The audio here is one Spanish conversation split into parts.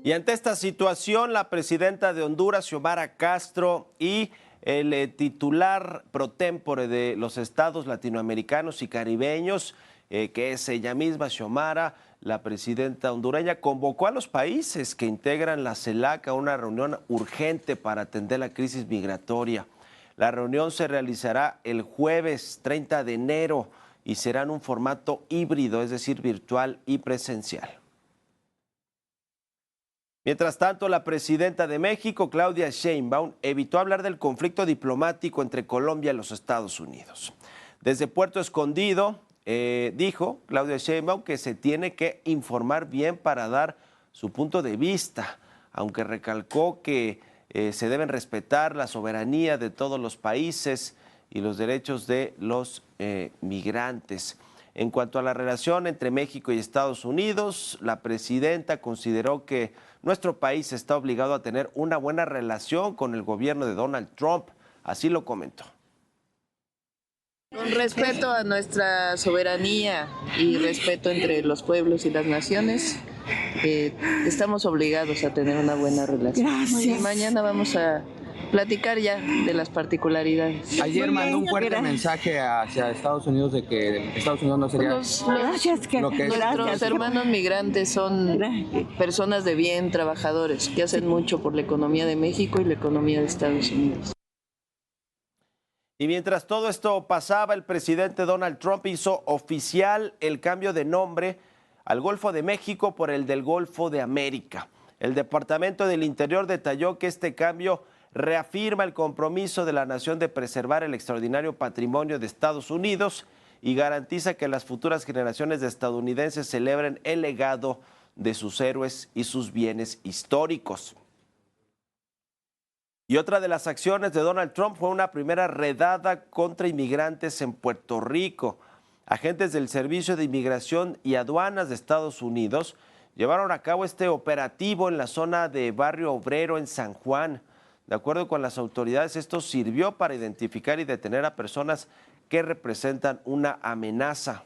Y ante esta situación, la presidenta de Honduras, Xiomara Castro, y el titular pro tempore de los estados latinoamericanos y caribeños, que es ella misma, Xiomara, la presidenta hondureña, convocó a los países que integran la CELAC a una reunión urgente para atender la crisis migratoria. La reunión se realizará el jueves 30 de enero y será en un formato híbrido, es decir, virtual y presencial. Mientras tanto, la presidenta de México, Claudia Sheinbaum, evitó hablar del conflicto diplomático entre Colombia y los Estados Unidos. Desde Puerto Escondido, dijo Claudia Sheinbaum que se tiene que informar bien para dar su punto de vista, aunque recalcó que se deben respetar la soberanía de todos los países y los derechos de los migrantes. En cuanto a la relación entre México y Estados Unidos, la presidenta consideró que nuestro país está obligado a tener una buena relación con el gobierno de Donald Trump. Así lo comentó. Con respeto a nuestra soberanía y respeto entre los pueblos y las naciones, estamos obligados a tener una buena relación. Gracias. Y mañana vamos a platicar ya de las particularidades. Ayer mandó un fuerte mensaje hacia Estados Unidos de que Estados Unidos no sería lo que es. Nuestros hermanos migrantes son personas de bien, trabajadores, que hacen mucho por la economía de México y la economía de Estados Unidos. Y mientras todo esto pasaba, el presidente Donald Trump hizo oficial el cambio de nombre al Golfo de México por el del Golfo de América. El Departamento del Interior detalló que este cambio reafirma el compromiso de la nación de preservar el extraordinario patrimonio de Estados Unidos y garantiza que las futuras generaciones de estadounidenses celebren el legado de sus héroes y sus bienes históricos. Y otra de las acciones de Donald Trump fue una primera redada contra inmigrantes en Puerto Rico. Agentes del Servicio de Inmigración y Aduanas de Estados Unidos llevaron a cabo este operativo en la zona de Barrio Obrero en San Juan. De acuerdo con las autoridades, esto sirvió para identificar y detener a personas que representan una amenaza.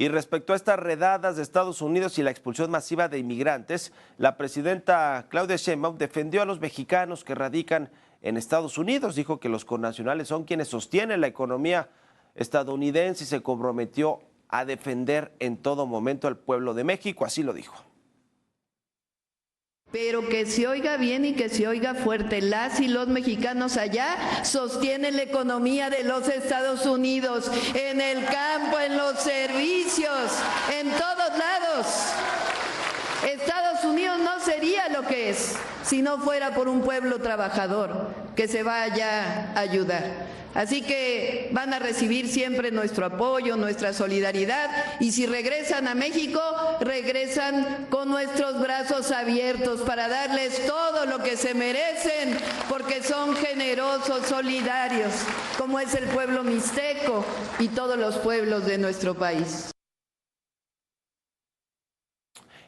Y respecto a estas redadas de Estados Unidos y la expulsión masiva de inmigrantes, la presidenta Claudia Sheinbaum defendió a los mexicanos que radican en Estados Unidos. Dijo que los connacionales son quienes sostienen la economía estadounidense y se comprometió a defender en todo momento al pueblo de México. Así lo dijo. Pero que se oiga bien y que se oiga fuerte, las y los mexicanos allá sostienen la economía de los Estados Unidos, en el campo, en los servicios, en todos lados. Estados Unidos no sería lo que es si no fuera por un pueblo trabajador que se vaya a ayudar. Así que van a recibir siempre nuestro apoyo, nuestra solidaridad, y si regresan a México, regresan con nuestros brazos abiertos para darles todo lo que se merecen, porque son generosos, solidarios, como es el pueblo mixteco y todos los pueblos de nuestro país.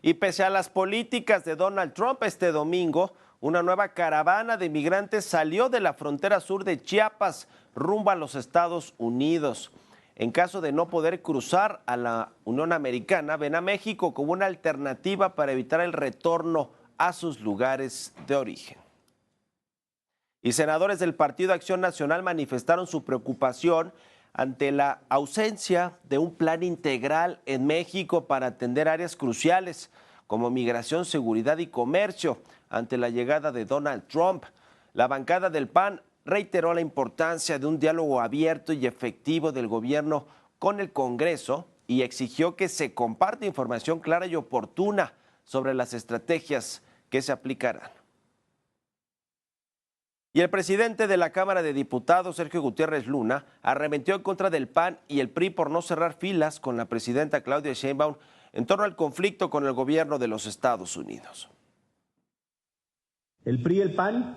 Y pese a las políticas de Donald Trump, este domingo, una nueva caravana de inmigrantes salió de la frontera sur de Chiapas rumbo a los Estados Unidos. En caso de no poder cruzar a la Unión Americana, ven a México como una alternativa para evitar el retorno a sus lugares de origen. Y senadores del Partido Acción Nacional manifestaron su preocupación ante la ausencia de un plan integral en México para atender áreas cruciales como migración, seguridad y comercio ante la llegada de Donald Trump. La bancada del PAN reiteró la importancia de un diálogo abierto y efectivo del gobierno con el Congreso y exigió que se comparta información clara y oportuna sobre las estrategias que se aplicarán. Y el presidente de la Cámara de Diputados, Sergio Gutiérrez Luna, arremetió en contra del PAN y el PRI por no cerrar filas con la presidenta Claudia Sheinbaum en torno al conflicto con el gobierno de los Estados Unidos. El PRI y el PAN,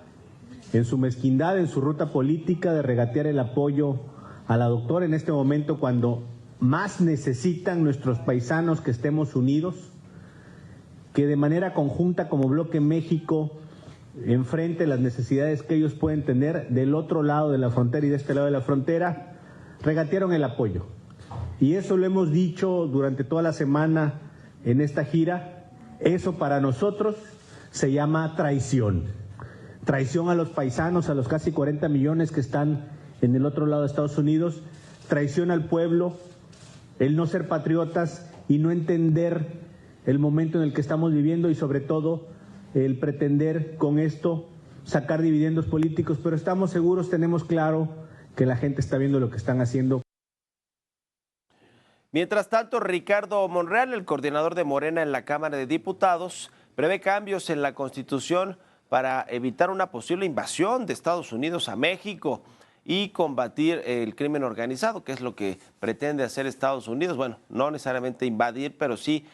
en su mezquindad, en su ruta política de regatear el apoyo a la doctora en este momento cuando más necesitan nuestros paisanos que estemos unidos, que de manera conjunta como Bloque México enfrente las necesidades que ellos pueden tener del otro lado de la frontera y de este lado de la frontera, regatearon el apoyo. Y eso lo hemos dicho durante toda la semana en esta gira, Eso para nosotros se llama traición. Traición a los paisanos, a los casi 40 millones que están en el otro lado de Estados Unidos, traición al pueblo, el no ser patriotas y no entender el momento en el que estamos viviendo y sobre todo el pretender con esto sacar dividendos políticos, pero estamos seguros, tenemos claro que la gente está viendo lo que están haciendo. Mientras tanto, Ricardo Monreal, el coordinador de Morena en la Cámara de Diputados, prevé cambios en la Constitución para evitar una posible invasión de Estados Unidos a México y combatir el crimen organizado, que es lo que pretende hacer Estados Unidos. Bueno, no necesariamente invadir, pero sí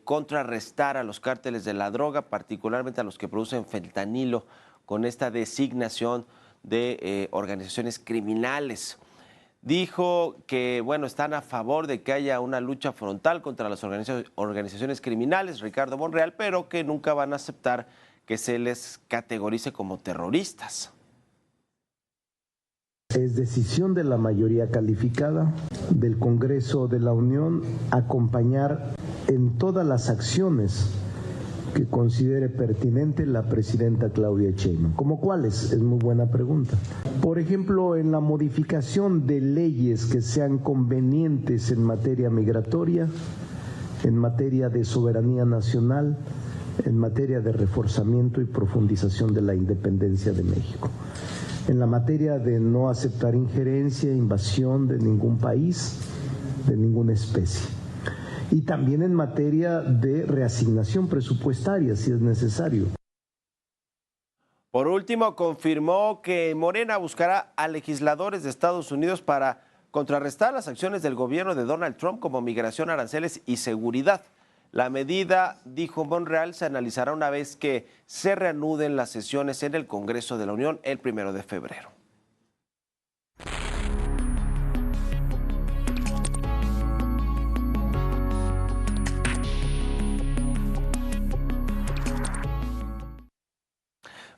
contrarrestar a los cárteles de la droga, particularmente a los que producen fentanilo, con esta designación de organizaciones criminales. Dijo que, bueno, están a favor de que haya una lucha frontal contra las organizaciones criminales, Ricardo Monreal, pero que nunca van a aceptar que se les categorice como terroristas. Es decisión de la mayoría calificada del Congreso de la Unión acompañar en todas las acciones que considere pertinente la presidenta Claudia Sheinbaum. ¿Cómo cuáles? Es muy buena pregunta. Por ejemplo, en la modificación de leyes que sean convenientes en materia migratoria, en materia de soberanía nacional, en materia de reforzamiento y profundización de la independencia de México. En la materia de no aceptar injerencia, invasión de ningún país, de ninguna especie. Y también en materia de reasignación presupuestaria, si es necesario. Por último, confirmó que Morena buscará a legisladores de Estados Unidos para contrarrestar las acciones del gobierno de Donald Trump como migración, aranceles y seguridad. La medida, dijo Monreal, se analizará una vez que se reanuden las sesiones en el Congreso de la Unión el 1 de febrero.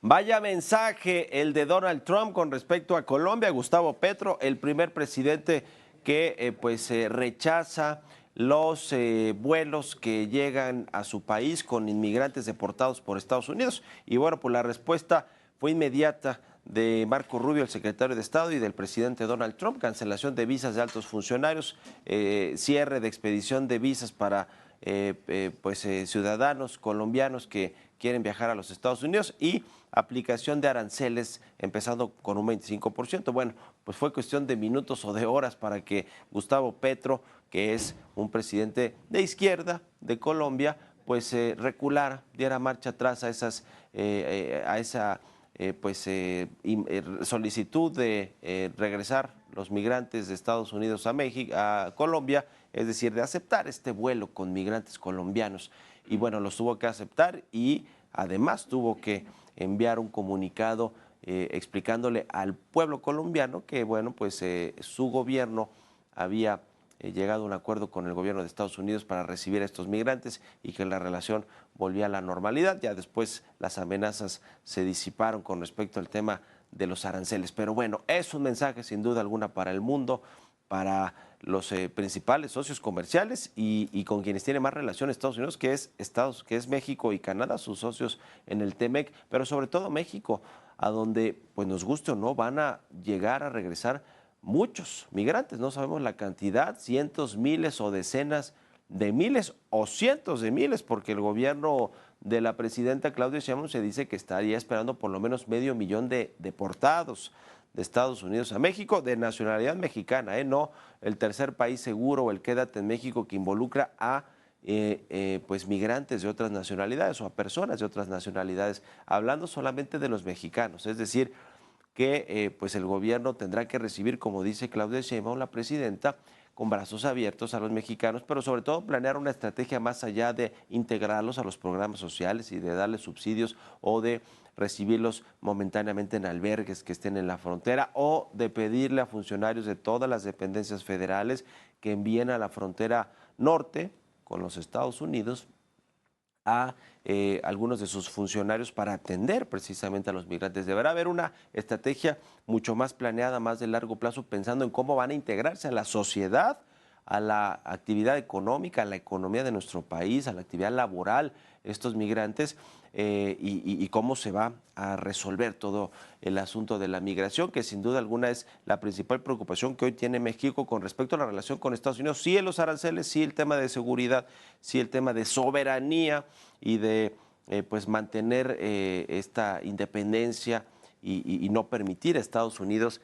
Vaya mensaje el de Donald Trump con respecto a Colombia. Gustavo Petro, el primer presidente que rechaza los vuelos que llegan a su país con inmigrantes deportados por Estados Unidos. Y bueno, pues la respuesta fue inmediata de Marco Rubio, el secretario de Estado, y del presidente Donald Trump: cancelación de visas de altos funcionarios, cierre de expedición de visas para ciudadanos colombianos que quieren viajar a los Estados Unidos y aplicación de aranceles empezando con un 25%. Bueno, pues fue cuestión de minutos o de horas para que Gustavo Petro, que es un presidente de izquierda de Colombia, pues reculara, diera marcha atrás a esa solicitud de regresar los migrantes de Estados Unidos a México, a Colombia, es decir, de aceptar este vuelo con migrantes colombianos. Y bueno, los tuvo que aceptar y además tuvo que enviar un comunicado explicándole al pueblo colombiano que, bueno, pues su gobierno había llegado a un acuerdo con el gobierno de Estados Unidos para recibir a estos migrantes y que la relación volvía a la normalidad. Ya después las amenazas se disiparon con respecto al tema de los aranceles. Pero bueno, es un mensaje sin duda alguna para el mundo, para los principales socios comerciales y con quienes tiene más relación Estados Unidos, que es México y Canadá, sus socios en el TEMEC, pero sobre todo México, a donde, pues nos guste o no, van a llegar a regresar muchos migrantes. No sabemos la cantidad, cientos, miles o decenas de miles o cientos de miles, porque el gobierno de la presidenta Claudia Sheinbaum se dice que estaría esperando por lo menos 500,000 de deportados de Estados Unidos a México, de nacionalidad mexicana, no el tercer país seguro o el quédate en México, que involucra a pues migrantes de otras nacionalidades o a personas de otras nacionalidades, hablando solamente de los mexicanos. Es decir, que pues el gobierno tendrá que recibir, como dice Claudia Sheinbaum, la presidenta, con brazos abiertos a los mexicanos, pero sobre todo planear una estrategia más allá de integrarlos a los programas sociales y de darles subsidios o de recibirlos momentáneamente en albergues que estén en la frontera, o de pedirle a funcionarios de todas las dependencias federales que envíen a la frontera norte con los Estados Unidos a algunos de sus funcionarios para atender precisamente a los migrantes. Deberá haber una estrategia mucho más planeada, más de largo plazo, pensando en cómo van a integrarse a la sociedad a la actividad económica, a la economía de nuestro país, a la actividad laboral, estos migrantes, y cómo se va a resolver todo el asunto de la migración, que sin duda alguna es la principal preocupación que hoy tiene México con respecto a la relación con Estados Unidos. Sí, en los aranceles, sí, el tema de seguridad, sí, el tema de soberanía y de pues mantener esta independencia y no permitir a Estados Unidos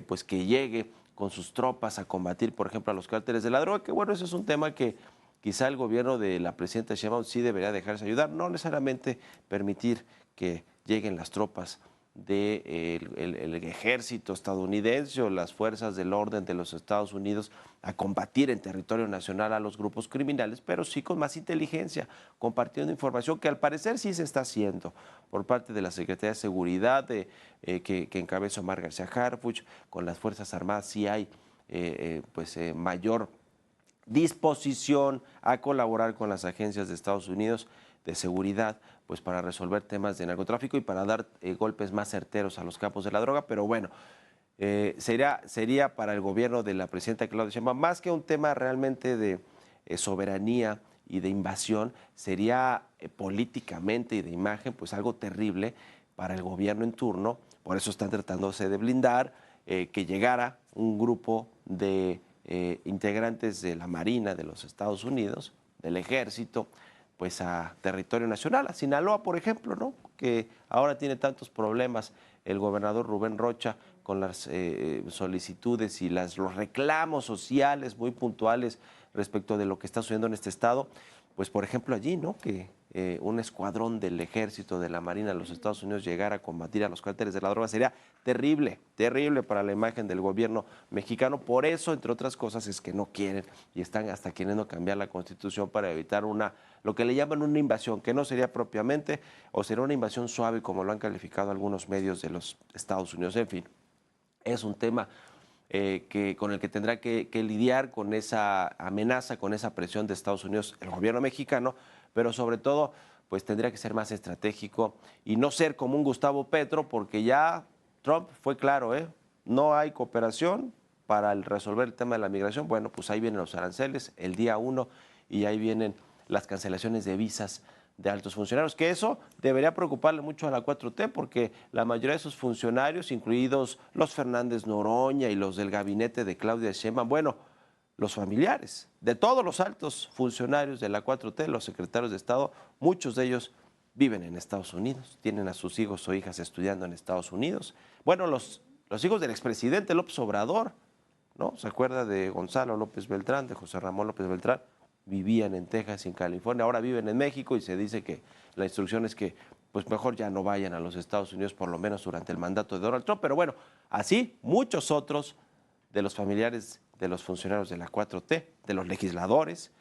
pues que llegue con sus tropas a combatir, por ejemplo, a los cárteles de la droga, que bueno, ese es un tema que quizá el gobierno de la presidenta Sheinbaum sí debería dejarse ayudar, no necesariamente permitir que lleguen las tropas del ejército estadounidense o las fuerzas del orden de los Estados Unidos a combatir en territorio nacional a los grupos criminales, pero sí con más inteligencia, compartiendo información que al parecer sí se está haciendo por parte de la Secretaría de Seguridad que encabeza Omar García Harfuch, con las Fuerzas Armadas sí hay mayor disposición a colaborar con las agencias de Estados Unidos de seguridad, pues para resolver temas de narcotráfico y para dar golpes más certeros a los capos de la droga. Pero bueno, sería para el gobierno de la presidenta Claudia Sheinbaum, más que un tema realmente de soberanía y de invasión, sería políticamente y de imagen pues algo terrible para el gobierno en turno. Por eso están tratándose de blindar que llegara un grupo de integrantes de la Marina de los Estados Unidos, del Ejército, pues a territorio nacional, a Sinaloa, por ejemplo, ¿no? Que ahora tiene tantos problemas el gobernador Rubén Rocha con las solicitudes y los reclamos sociales muy puntuales respecto de lo que está sucediendo en este estado. Pues, por ejemplo, allí, ¿no? Que un escuadrón del Ejército, de la Marina de los Estados Unidos llegara a combatir a los cárteles de la droga sería terrible, terrible para la imagen del gobierno mexicano. Por eso, entre otras cosas, es que no quieren y están hasta queriendo cambiar la Constitución para evitar lo que le llaman una invasión, que no sería propiamente, o sería una invasión suave, como lo han calificado algunos medios de los Estados Unidos. En fin, es un tema con el que tendrá que lidiar con esa amenaza, con esa presión de Estados Unidos, el gobierno mexicano, pero sobre todo pues tendría que ser más estratégico y no ser como un Gustavo Petro, porque ya Trump fue claro, no hay cooperación para resolver el tema de la migración. Bueno, pues ahí vienen los aranceles el día 1 y ahí vienen las cancelaciones de visas de altos funcionarios, que eso debería preocuparle mucho a la 4T, porque la mayoría de esos funcionarios, incluidos los Fernández Noroña y los del gabinete de Claudia Sheinbaum, bueno, los familiares de todos los altos funcionarios de la 4T, los secretarios de Estado, muchos de ellos viven en Estados Unidos, tienen a sus hijos o hijas estudiando en Estados Unidos. Bueno, los hijos del expresidente López Obrador, ¿no? ¿Se acuerda de Gonzalo López Beltrán, de José Ramón López Beltrán? Vivían en Texas y en California, ahora viven en México y se dice que la instrucción es que pues mejor ya no vayan a los Estados Unidos, por lo menos durante el mandato de Donald Trump. Pero bueno, así muchos otros de los familiares de los funcionarios de la 4T, de los legisladores,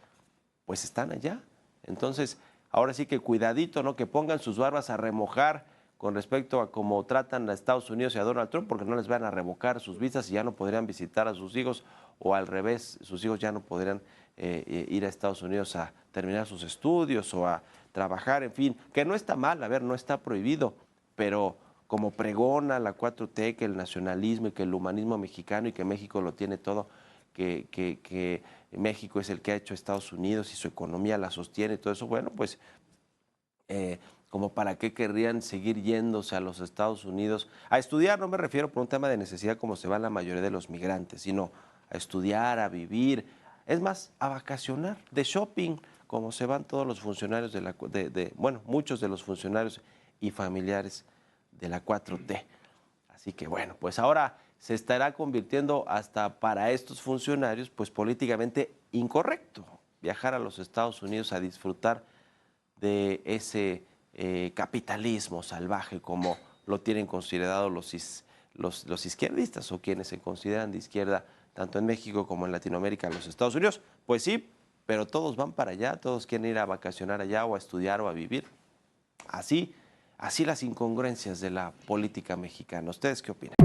pues están allá. Entonces, ahora sí que cuidadito, ¿no? Que pongan sus barbas a remojar con respecto a cómo tratan a Estados Unidos y a Donald Trump, porque no les van a revocar sus visas y ya no podrían visitar a sus hijos, o al revés, sus hijos ya no podrían ir a Estados Unidos a terminar sus estudios o a trabajar, en fin, que no está mal, a ver, no está prohibido, pero como pregona la 4T que el nacionalismo y que el humanismo mexicano y que México lo tiene todo, que México es el que ha hecho Estados Unidos y su economía la sostiene y todo eso, bueno, pues como para qué querrían seguir yéndose a los Estados Unidos a estudiar. No me refiero por un tema de necesidad como se van la mayoría de los migrantes, sino a estudiar, a vivir, es más, a vacacionar, de shopping, como se van todos los funcionarios bueno, muchos de los funcionarios y familiares de la 4T. Así que bueno, pues ahora se estará convirtiendo hasta para estos funcionarios pues políticamente incorrecto viajar a los Estados Unidos a disfrutar de ese capitalismo salvaje como lo tienen considerado los izquierdistas o quienes se consideran de izquierda tanto en México como en Latinoamérica, en los Estados Unidos. Pues sí, pero todos van para allá, todos quieren ir a vacacionar allá o a estudiar o a vivir. Así las incongruencias de la política mexicana. ¿Ustedes qué opinan?